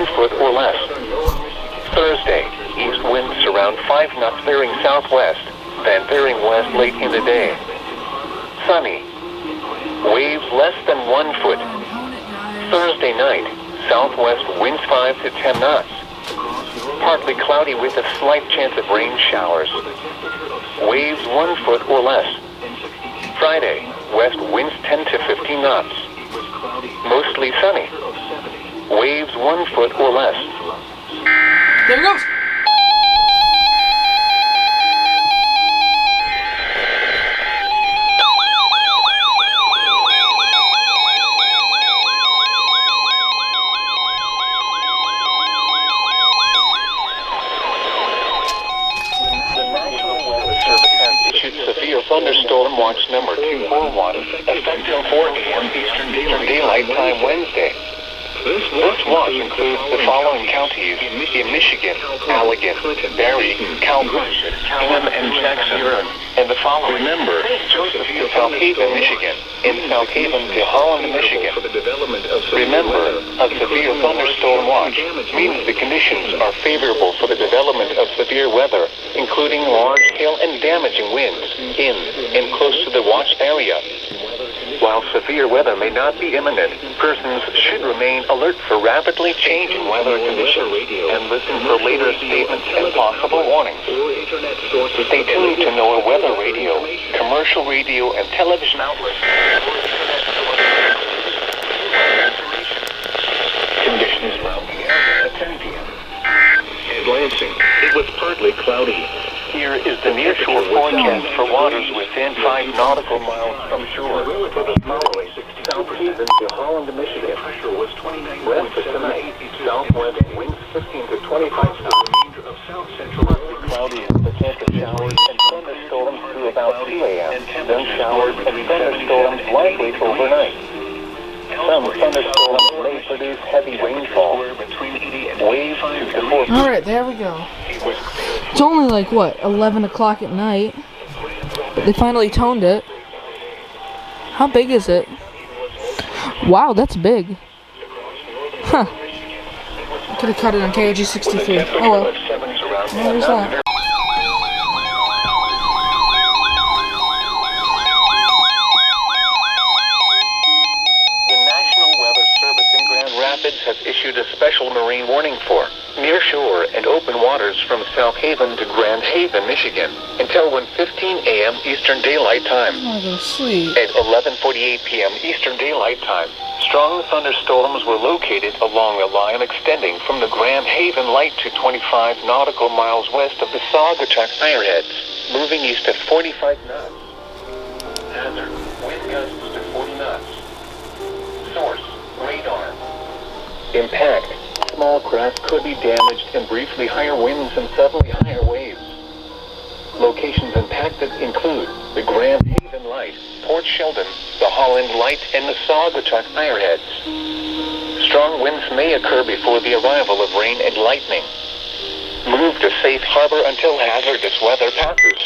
1 foot or less. Thursday, east winds around 5 knots veering southwest, then veering west late in the day. Sunny. Waves less than 1 foot. Thursday night, southwest winds 5 to 10 knots. Partly cloudy with a slight chance of rain showers. Waves 1 foot or less. Friday, west winds 10 to 15 knots. Mostly sunny. Waves 1 foot or less. There it goes. Severe thunderstorm watch number 241, effective 4 a.m. Eastern Daylight Time Wednesday. This watch includes the following counties in Michigan: Allegan, Barry, Calhoun, Clinton, and Jackson. And the following: remember, Joseph to South Haven, Michigan, and South Haven to Holland, Michigan. Remember, a severe thunderstorm watch means the conditions are favorable for the development of severe weather, including large hail and damaging winds in and close to the watch area. While severe weather may not be imminent, persons should remain alert for rapidly changing weather conditions and listen for later statements and possible warnings. Stay tuned to NOAA Weather Radio, commercial radio, and television outlets. Conditions around the area at 10 p.m. In Lansing, it was partly cloudy. Here is the nearshore forecast for waters within 5 nautical miles from shore. For the following, South Haven to Holland, Michigan. West of tonight, southwest winds 15 to 25 knots. Of south central cloudy with a chance of showers and thunderstorms through about 2 a.m. Then showers and thunderstorms likely overnight. Some thunderstorms may produce heavy rainfall. Waves 2 to 4. Alright, there we go. It's only like, what, 11 o'clock at night? But they finally toned it. How big is it? Wow, that's big. Huh. I could have cut it on KOG 63. Oh well. There's that. Has issued a special marine warning for nearshore and open waters from South Haven to Grand Haven, Michigan, until 1:15 a.m. Eastern Daylight Time. I'm gonna go to sleep. At 11:48 p.m. Eastern Daylight Time, strong thunderstorms were located along a line extending from the Grand Haven Light to 25 nautical miles west of the Saugatuck Ironheads, moving east at 45 knots. Hazard: wind gusts to 40 knots. Source: radar. Impact: small craft could be damaged and briefly higher winds and suddenly higher waves. Locations impacted include the Grand Haven Light, Port Sheldon, the Holland Light, and the Saugatuck Ironheads. Strong winds may occur before the arrival of rain and lightning. Move to safe harbor until hazardous weather passes.